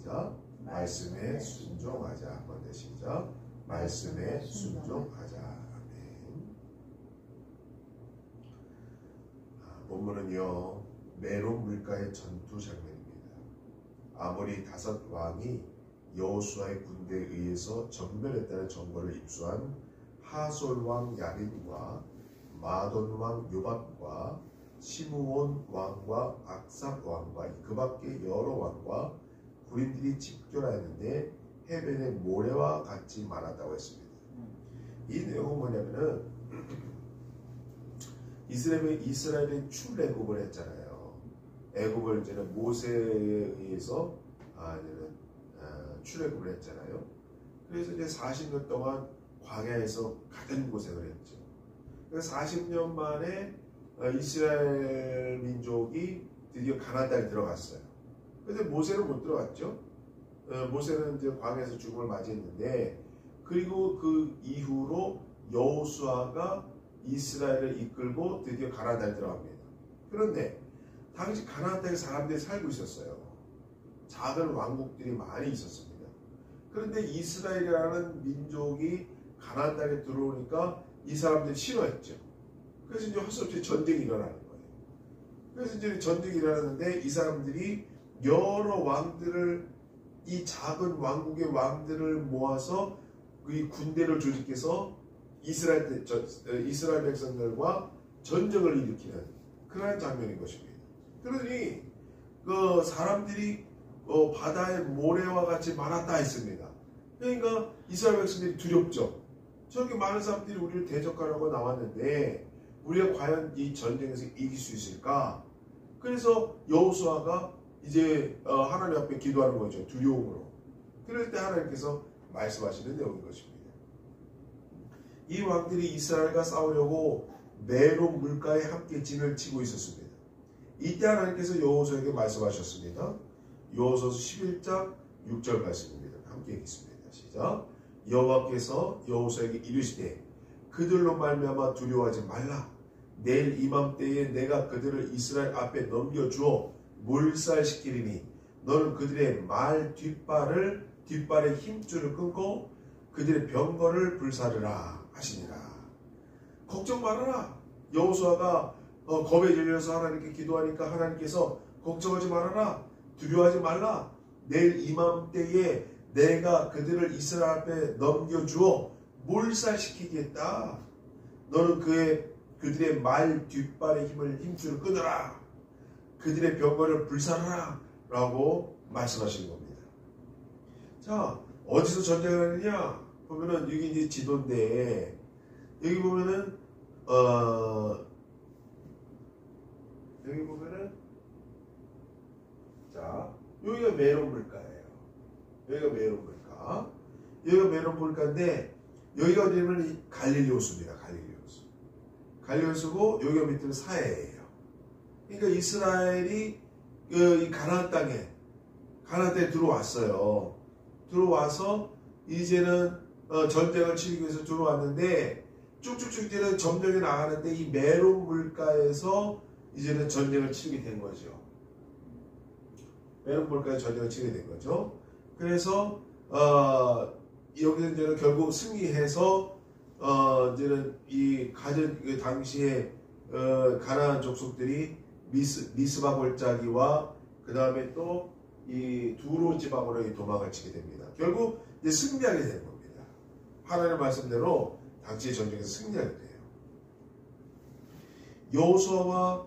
시작. 말씀에 순종하자. 한번 더 시작. 말씀에 순종하자. 아멘. 본문은요, 메론 물가의 전투 장면입니다. 아모리 5 왕이 여호수아의 군대에 의해서 전멸했다는 정보를 입수한 하솔 왕 야빈과 마돈 왕 요밥과 시므온 왕과 악삽 왕과 그 밖에 여러 왕과 군인들이 집결하였는데 해변에 모래와 같이 많았다고 했습니다. 이 내용은 뭐냐면은 이스라엘이 출애굽을 했잖아요. 애굽을 이제는 모세에 의해서 출애굽을 했잖아요. 그래서 이제 40년 동안 광야에서 가든 고생을 했죠. 그래서 40년 만에 이스라엘 민족이 드디어 가나안 땅에 들어갔어요. 그런데 모세는 못 들어갔죠. 모세는 이제 광야에서 죽음을 맞이했는데, 그리고 그 이후로 여호수아가 이스라엘을 이끌고 드디어 가나안 땅에 들어갑니다. 그런데 당시 가나안 땅에 사람들이 살고 있었어요. 작은 왕국들이 많이 있었습니다. 그런데 이스라엘이라는 민족이 가나안 땅에 들어오니까 이 사람들이 싫어했죠. 그래서 이제 할 수 없이 전쟁이 일어나는 거예요. 그래서 이제 전쟁이 일어나는데 이 사람들이 여러 왕들을, 이 작은 왕국의 왕들을 모아서 이 군대를 조직해서 이스라엘 백성들과 전쟁을 일으키는 그런 장면인 것입니다. 그러니 그 사람들이 바다의 모래와 같이 많았다 했습니다. 그러니까 이스라엘 백성들이 두렵죠. 저렇게 많은 사람들이 우리를 대적하려고 나왔는데 우리가 과연 이 전쟁에서 이길 수 있을까? 그래서 여호수아가 이제 하나님 앞에 기도하는 거죠. 두려움으로. 그럴 때 하나님께서 말씀하시는 내용인 것입니다. 이 왕들이 이스라엘과 싸우려고 메론 물가에 함께 진을 치고 있었습니다. 이때 하나님께서 여호수아에게 말씀하셨습니다. 여호수아서 11장 6절 말씀입니다. 함께 읽겠습니다. 시작. 여호와께서 여호수아에게 이르시되 그들로 말미암아 두려워하지 말라. 내일 이맘때에 내가 그들을 이스라엘 앞에 넘겨주어 몰살시키리니 너는 그들의 말 뒷발의 힘줄을 끊고 그들의 병거를 불사르라 하시니라. 걱정 말아라. 여호수아가 겁에 질려서 하나님께 기도하니까 하나님께서 걱정하지 말아라. 두려워하지 말라. 내일 이맘때에 내가 그들을 이스라엘 앞에 넘겨주어 몰살시키겠다. 너는 그들의 말 뒷발의 힘줄을 끊어라. 그들의 병거를 불사르라 라고 말씀하시는 겁니다. 자, 어디서 전쟁을 하느냐 보면은 여기 이제 지도인데, 여기 보면은 자, 여기가 메론 물가예요. 여기가 메론 물가. 여기가 메론 물가인데 여기가 어디냐면 갈릴리 호수입니다. 갈릴리 호수고 여기가 밑에는 사해예요. 그러니까 이스라엘이 이 가나안 땅에 들어왔어요. 들어와서 이제는 전쟁을 치르기 위해서 들어왔는데 쭉쭉쭉 이제는 점령이 나가는데 이 메론 물가에서 이제는 전쟁을 치르게 된 거죠. 메론 물가에서 전쟁을 치르게 된 거죠. 그래서 여기서 이제는 결국 승리해서 이제는 이 당시에 가나안 족속들이 미스바 골짜기와 그 다음에 또 이 두로 지방으로 도망을 치게 됩니다. 결국 이제 승리하게 되는 겁니다. 하나님의 말씀대로 당시의 전쟁에서 승리하게 돼요. 여호수아와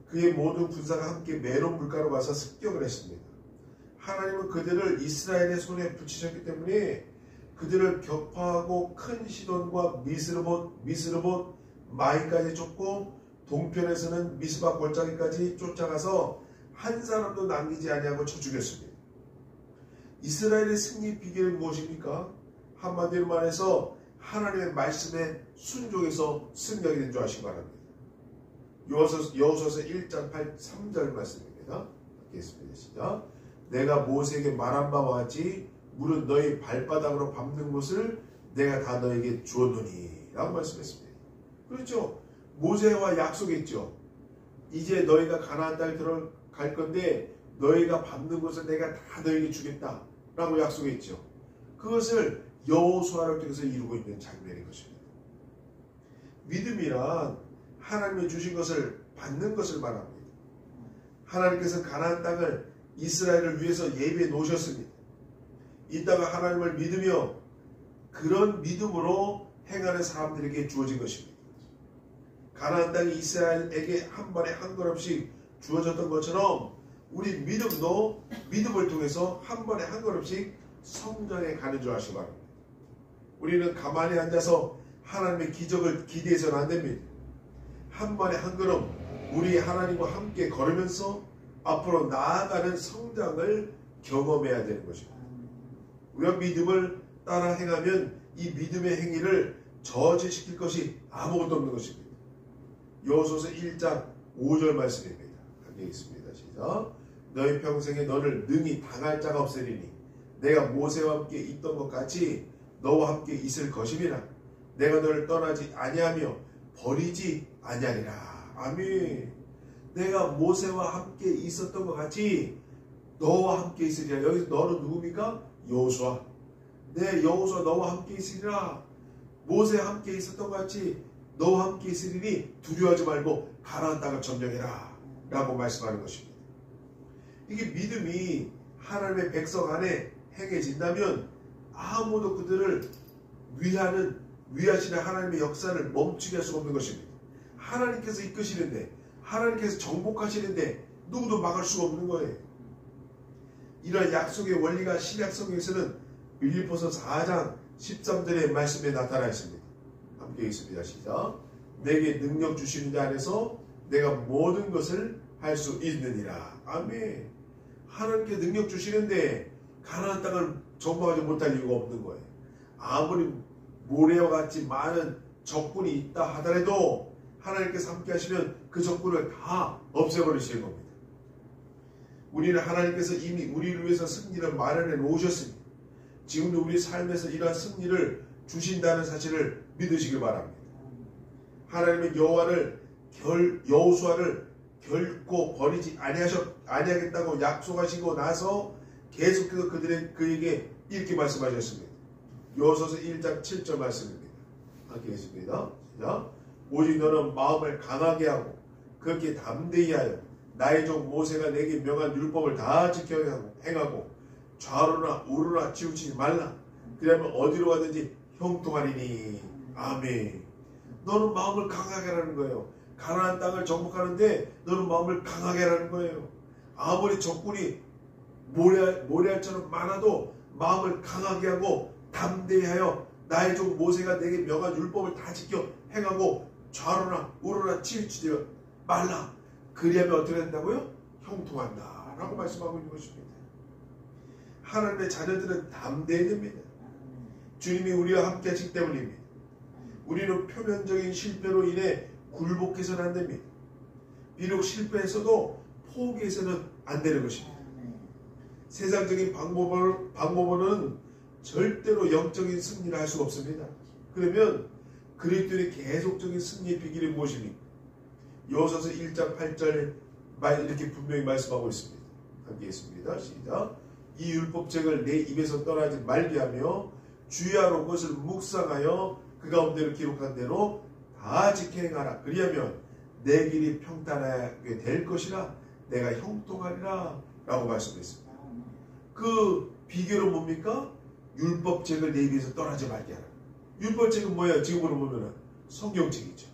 그의 모든 군사가 함께 메론 물가로 와서 습격을 했습니다. 하나님은 그들을 이스라엘의 손에 붙이셨기 때문에 그들을 격파하고 큰 시돈과 미스르봇 마이까지 쫓고 동편에서는 미스바 골짜기까지 쫓아가서 한 사람도 남기지 아니하고 쳐 죽였습니다. 이스라엘의 승리 비결은 무엇입니까? 한마디로 말해서 하나님의 말씀에 순종해서 승리하게 된 줄 아시기 바랍니다. 여호수아서 1장 3절 말씀입니다. 읽겠습니다. 시작. 내가 모세에게 말한 바와 같이 물은 너희 발바닥으로 밟는 곳을 내가 다 너에게 주었노니 라고 말씀했습니다. 그렇죠. 모세와 약속했죠. 이제 너희가 가나안 땅에 들어갈 건데 너희가 밟는 것을 내가 다 너희에게 주겠다 라고 약속했죠. 그것을 여호수아를 통해서 이루고 있는 장면인 것입니다. 믿음이란 하나님이 주신 것을 받는 것을 말합니다. 하나님께서 가나안 땅을 이스라엘을 위해서 예비해 놓으셨습니다. 이 땅은 하나님을 믿으며 그런 믿음으로 행하는 사람들에게 주어진 것입니다. 가나안 땅이 이스라엘에게 한 번에 한 걸음씩 주어졌던 것처럼 우리 믿음도 믿음을 통해서 한 번에 한 걸음씩 성장해 가는 줄 아시기 바랍니다. 우리는 가만히 앉아서 하나님의 기적을 기대해서는 안 됩니다. 한 번에 한 걸음 우리 하나님과 함께 걸으면서 앞으로 나아가는 성장을 경험해야 되는 것입니다. 우리가 믿음을 따라 행하면 이 믿음의 행위를 저지시킬 것이 아무것도 없는 것입니다. 여호수아서 1장 5절 말씀입니다. 함께 읽습니다. 시작. 너희 평생에 너를 능히 당할 자가 없으리니 내가 모세와 함께 있던 것 같이 너와 함께 있을 것임이라. 내가 너를 떠나지 아니하며 버리지 아니하리라. 아멘. 내가 모세와 함께 있었던 것 같이 너와 함께 있으리라. 여기서 너는 누굽니까? 여호수아. 네, 여호수아 너와 함께 있으리라. 모세와 함께 있었던 것 같이 너와 함께 있으리니 두려워하지 말고 가나안 땅을 점령해라 라고 말씀하는 것입니다. 이게 믿음이 하나님의 백성 안에 행해진다면 아무도 그들을 위하시는 하나님의 역사를 멈추게 할 수가 없는 것입니다. 하나님께서 이끄시는데, 하나님께서 정복하시는데 누구도 막을 수가 없는 거예요. 이러한 약속의 원리가 신약성경에서는 빌립보서 4장 13절의 말씀에 나타나 있습니다. 함께 읽습니다. 시작. 내게 능력 주시는 자 안에서 내가 모든 것을 할 수 있느니라. 아멘. 하나님께 능력 주시는데 가나안 땅을 정복하지 못할 이유가 없는 거예요. 아무리 모래와 같이 많은 적군이 있다 하더라도 하나님께서 함께 하시면 그 적군을 다 없애버리시는 겁니다. 우리는 하나님께서 이미 우리를 위해서 승리를 마련해 놓으셨습니다. 지금도 우리 삶에서 이러한 승리를 주신다는 사실을 믿으시길 바랍니다. 하나님은 여호수아를 결코 버리지 아니하겠다고 약속하시고 나서 계속해서 그에게 이렇게 말씀하셨습니다. 여호수아서 1장 7절 말씀입니다. 함께 읽습니다. 오직 너는 마음을 강하게 하고 그렇게 담대히 하여 나의 종 모세가 내게 명한 율법을 다 지켜 행하고 좌로나 우로나 치우치지 말라. 그러면 어디로 가든지 형통하리니. 아멘. 너는 마음을 강하게 하라는 거예요. 가나안 땅을 정복하는데 너는 마음을 강하게 하라는 거예요. 아무리 적군이 모래알처럼 많아도 마음을 강하게 하고 담대히 하여 나의 종 모세가 내게 명한 율법을 다 지켜 행하고 좌로나 우로나 치우치지 말라. 그리하면 어떻게 된다고요? 형통한다 라고 말씀하고 있는 것입니다. 하나님의 자녀들은 담대해야 됩니다. 주님이 우리와 함께 하시기 때문입니다. 우리는 표면적인 실패로 인해 굴복해서는 안 됩니다. 비록 실패했어도 포기해서는 안 되는 것입니다. 세상적인 방법으로는 절대로 영적인 승리를 할 수가 없습니다. 그러면 그리스도의 계속적인 승리의 비결이 무엇입니까? 여호수아서 1장 8절 이렇게 분명히 말씀하고 있습니다. 함께 읽습니다. 시작. 이 율법책을 내 입에서 떠나지 말게 하며 주야로 그것을 묵상하여 그 가운데로 기록한 대로 다 지켜 행하라. 그리하면 내 길이 평탄하게 될 것이라 내가 형통하리라 라고 말씀했습니다. 그 비결은 뭡니까? 율법책을 내 입에서 떠나지 말게 하라. 율법책은 뭐예요? 지금으로 보면 성경책이죠.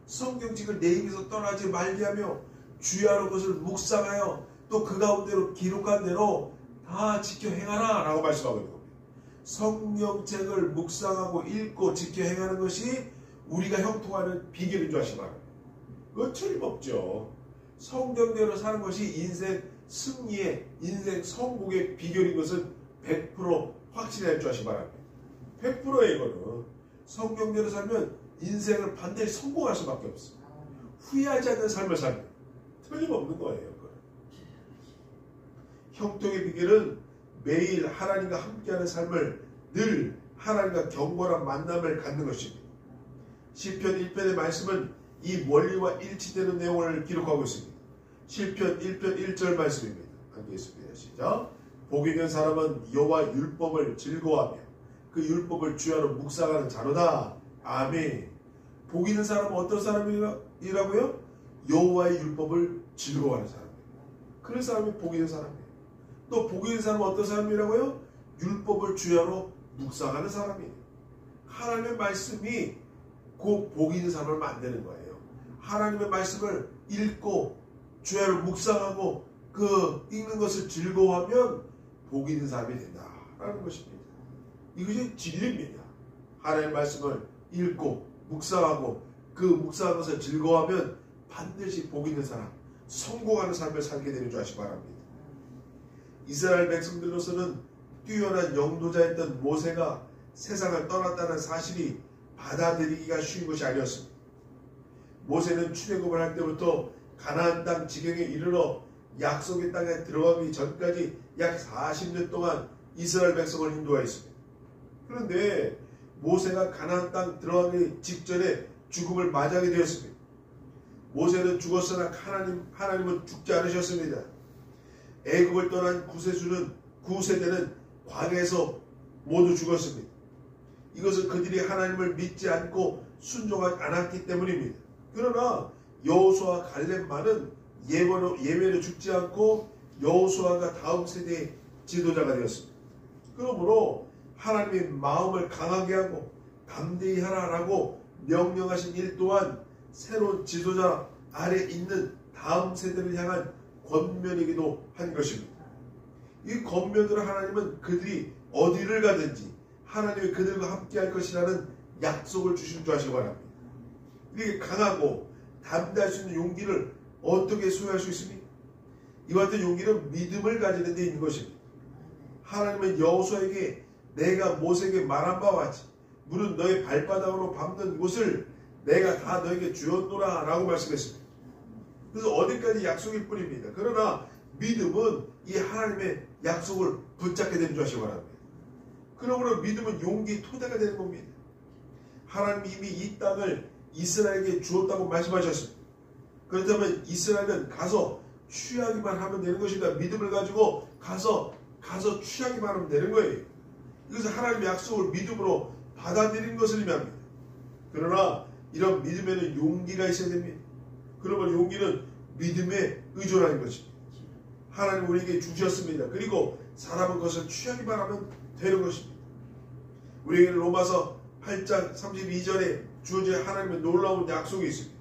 성경책을 내 입에서 떠나지 말게 하며 주야로 그것을 묵상하여 또 그 가운데로 기록한 대로 다 지켜 행하라 라고 말씀하고 있는 겁니다. 성경책을 묵상하고 읽고 지켜 행하는 것이 우리가 형통하는 비결인 줄 아시기 바랍니다. 그건 틀림없죠. 성경대로 사는 것이 인생 승리의, 인생 성공의 비결인 것은 100% 확실할 줄 아시기 바랍니다. 100%예요 이거는. 성경대로 살면 인생을 반드시 성공할 수밖에 없어요. 후회하지 않는 삶을 살면 틀림없는 거예요. 형통의 비결은 매일 하나님과 함께하는 삶을 늘 하나님과 경건한 만남을 갖는 것입니다. 시편 1편의 말씀은 이 원리와 일치되는 내용을 기록하고 있습니다. 시편 1편 1절 말씀입니다. 함께 있습니다. 시작. 복 있는 사람은 여호와 율법을 즐거워하며 그 율법을 주야로 묵상하는 자로다. 아멘. 복 있는 사람은 어떤 사람이라고요? 여호와의 율법을 즐거워하는 사람이에요. 그런 사람이 복 있는 사람이에요. 또 복 있는 사람은 어떤 사람이라고요? 율법을 주야로 묵상하는 사람이에요. 하나님의 말씀이 그 복 있는 사람을 만드는 거예요. 하나님의 말씀을 읽고 주야로 묵상하고 그 읽는 것을 즐거워하면 복 있는 사람이 된다라는 것입니다. 이것이 진리입니다. 하나님의 말씀을 읽고 묵상하고 그 묵상한 것을 즐거워하면 반드시 복 있는 사람, 성공하는 삶을 살게 되는 줄 아시기 바랍니다. 이스라엘 백성들로서는 뛰어난 영도자였던 모세가 세상을 떠났다는 사실이 받아들이기가 쉬운 것이 아니었습니다. 모세는 출애굽을 할 때부터 가나안 땅 지경에 이르러 약속의 땅에 들어가기 전까지 약 40년 동안 이스라엘 백성을 인도하였습니다. 그런데 모세가 가나안 땅 들어가기 직전에 죽음을 맞이하게 되었습니다. 모세는 죽었으나 하나님은 죽지 않으셨습니다. 애굽을 떠난 구세대는 광야에서 모두 죽었습니다. 이것은 그들이 하나님을 믿지 않고 순종하지 않았기 때문입니다. 그러나 여호수아와 갈렙만은 예외로 죽지 않고 여호수아가 다음 세대의 지도자가 되었습니다. 그러므로 하나님의 마음을 강하게 하고 담대히 하라라고 명령하신 일 또한 새로운 지도자 아래 있는 다음 세대를 향한 권면이기도 한 것입니다. 이 권면으로 하나님은 그들이 어디를 가든지 하나님이 그들과 함께 할 것이라는 약속을 주신 줄 아시기 바랍니다. 이렇게 강하고 담대할 수 있는 용기를 어떻게 소유할 수 있습니까? 이와 같은 용기는 믿음을 가지는 데 있는 것입니다. 하나님은 여호수아에게 내가 모세에게 말한 바와 같이 물은 너의 발바닥으로 밟는 곳을 내가 다 너에게 주었노라 라고 말씀했습니다. 그래서 어디까지 약속일 뿐입니다. 그러나 믿음은 이 하나님의 약속을 붙잡게 되는 줄 아시기 바랍니다. 그러므로 믿음은 용기의 토대가 되는 겁니다. 하나님이 이미 이 땅을 이스라엘에게 주었다고 말씀하셨습니다. 그렇다면 이스라엘은 가서 취하기만 하면 되는 것입니다. 믿음을 가지고 가서 취하기만 하면 되는 거예요. 이것은 하나님의 약속을 믿음으로 받아들이는 것을 의미합니다. 그러나 이런 믿음에는 용기가 있어야 됩니다. 그러면 용기는 믿음에 의존하는 것입니다. 하나님 우리에게 주셨습니다. 그리고 사람은 그것을 취하기만 하면 되는 것입니다. 우리에게는 로마서 8장 32절에 주어진 하나님의 놀라운 약속이 있습니다.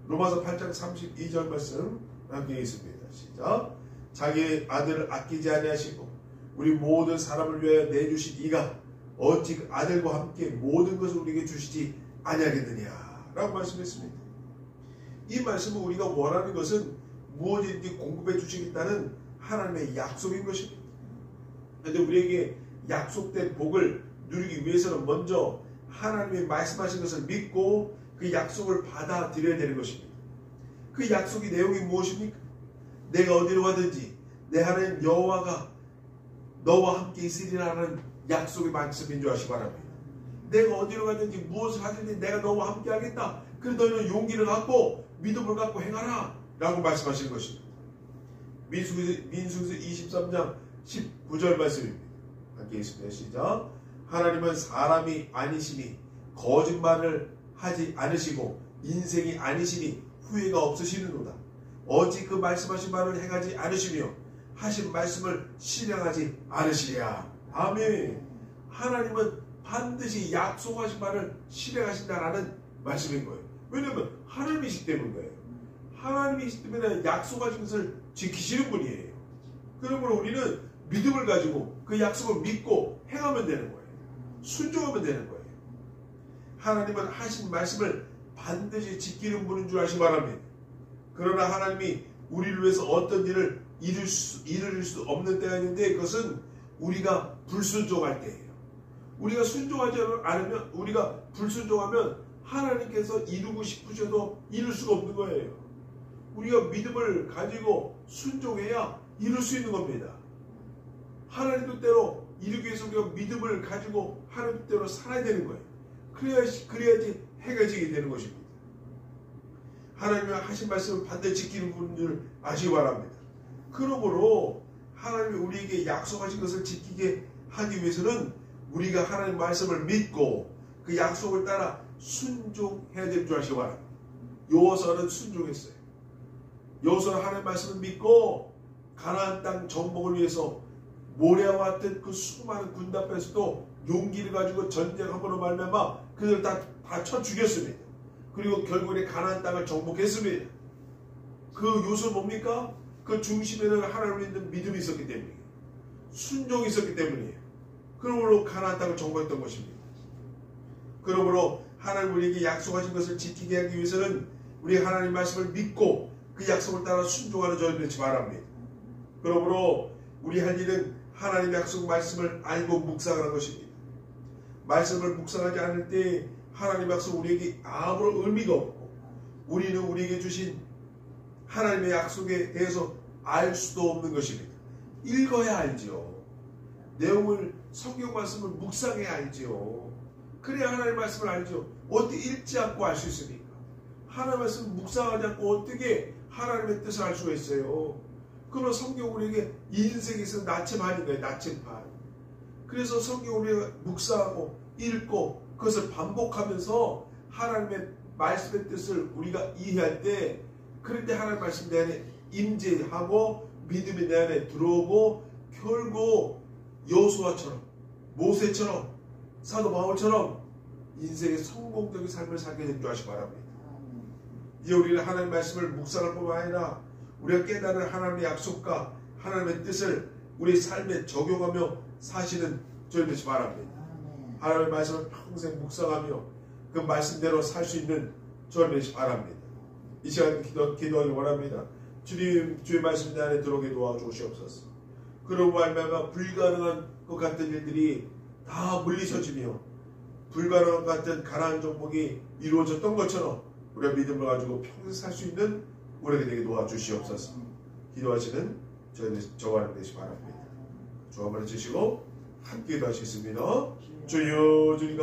로마서 8장 32절 말씀 함께 있습니다. 시작. 자기의 아들을 아끼지 아니하시고 우리 모든 사람을 위하여 내주신 이가 어찌 그 아들과 함께 모든 것을 우리에게 주시지 아니하겠느냐 라고 말씀했습니다. 이 말씀은 우리가 원하는 것은 무엇인지 공급해 주시겠다는 하나님의 약속인 것입니다. 그런데 우리에게 약속된 복을 누리기 위해서는 먼저 하나님이 말씀하신 것을 믿고 그 약속을 받아들여야 되는 것입니다. 그 약속의 내용이 무엇입니까? 내가 어디로 가든지 내 하나님 여호와가 너와 함께 있으리라는 약속의 말씀인 줄 아시기 바랍니다. 내가 어디로 가든지 무엇을 하든지 내가 너와 함께 하겠다. 그래서 너희는 용기를 갖고 믿음을 갖고 행하라 라고 말씀하시는 것입니다. 민수기서 23장 19절 말씀입니다. 함께 있습니다. 시작. 하나님은 사람이 아니시니 거짓말을 하지 않으시고 인생이 아니시니 후회가 없으시는도다. 어찌 그 말씀하신 말을 행하지 않으시며 하신 말씀을 실행하지 않으시랴. 아멘. 하나님은 반드시 약속하신 말을 실행하신다라는 말씀인 거예요. 왜냐하면 하나님이시기 때문이에요. 하나님이시기 때문에 약속하신 것을 지키시는 분이에요. 그러므로 우리는 믿음을 가지고 그 약속을 믿고 행하면 되는 거예요. 순종하면 되는 거예요. 하나님은 하신 말씀을 반드시 지키는 분인 줄 아시기 바랍니다. 그러나 하나님이 우리를 위해서 어떤 일을 이룰 수 없는 때가 있는데 그것은 우리가 불순종할 때예요. 우리가 순종하지 않으면 우리가 불순종하면 하나님께서 이루고 싶으셔도 이룰 수가 없는 거예요. 우리가 믿음을 가지고 순종해야 이룰 수 있는 겁니다. 하나님 뜻대로 이루기 위해서 우리가 믿음을 가지고 하나님 뜻대로 살아야 되는 거예요. 그래야지 해가지게 되는 것입니다. 하나님이 하신 말씀을 반드시 지키는 분들 아시기 바랍니다. 그러므로 하나님이 우리에게 약속하신 것을 지키게 하기 위해서는 우리가 하나님 말씀을 믿고 그 약속을 따라 순종해야 될 줄 아시기 바랍니다. 여호수아는 순종했어요. 여호수아는 하나님 말씀을 믿고 가나안 땅 정복을 위해서 모래와 같은 그 수많은 군대 앞에서도 용기를 가지고 전쟁함으로 말미암아 그들을 다 쳐 죽였습니다. 그리고 결국에 가나안 땅을 정복했습니다. 그 요소는 뭡니까? 그 중심에는 하나님을 믿는 믿음이 있었기 때문이에요. 순종이 있었기 때문이에요. 그러므로 가나안 땅을 정복했던 것입니다. 그러므로 하나님 우리에게 약속하신 것을 지키게 하기 위해서는 우리 하나님 말씀을 믿고 그 약속을 따라 순종하는 저를 믿지 바랍니다. 그러므로 우리 할 일은 하나님의 약속 말씀을 알고 묵상하는 것입니다. 말씀을 묵상하지 않을 때 하나님의 약속 우리에게 아무런 의미가 없고 우리는 우리에게 주신 하나님의 약속에 대해서 알 수도 없는 것입니다. 읽어야 알지요. 내용을 성경 말씀을 묵상해야 알지요. 그래야 하나님의 말씀을 알죠. 어떻게 읽지 않고 알 수 있습니까? 하나님의 말씀을 묵상하지 않고 어떻게 하나님의 뜻을 알 수가 있어요. 그러면 성경 우리에게 인생에 있어서 나침반인 거예요. 나침반. 그래서 성경 우리가 묵상하고 읽고 그것을 반복하면서 하나님의 말씀의 뜻을 우리가 이해할 때 그럴 때 하나님의 말씀 내 안에 임재하고 믿음이 내 안에 들어오고 결국 여호수아처럼 모세처럼 사도 바울처럼 인생의 성공적인 삶을 살게 될 줄 아시기 바랍니다. 이제 우리는 하나님의 말씀을 묵상할 뿐만 아니라 우리가 깨달은 하나님의 약속과 하나님의 뜻을 우리 삶에 적용하며 사시는 저희 되시 바랍니다. 하나님의 말씀을 평생 묵상하며 그 말씀대로 살 수 있는 저희 되시 바랍니다. 이 시간 기도하기 원합니다. 주님, 주의 말씀 내 안에 들어오게 도와주시옵소서. 그러고 말미암아 불가능한 것 같은 일들이 다 물리쳐지며 불가능한 것 같은 가나안 정복이 이루어졌던 것처럼 우리가 믿음을 가지고 평생 살 수 있는 우리에게 되게 도와주시옵소서. 기도하시는 저와 하나님 되시 바랍니다. 주 한번 해주시고 함께 기도하시겠습니다. 주여 주님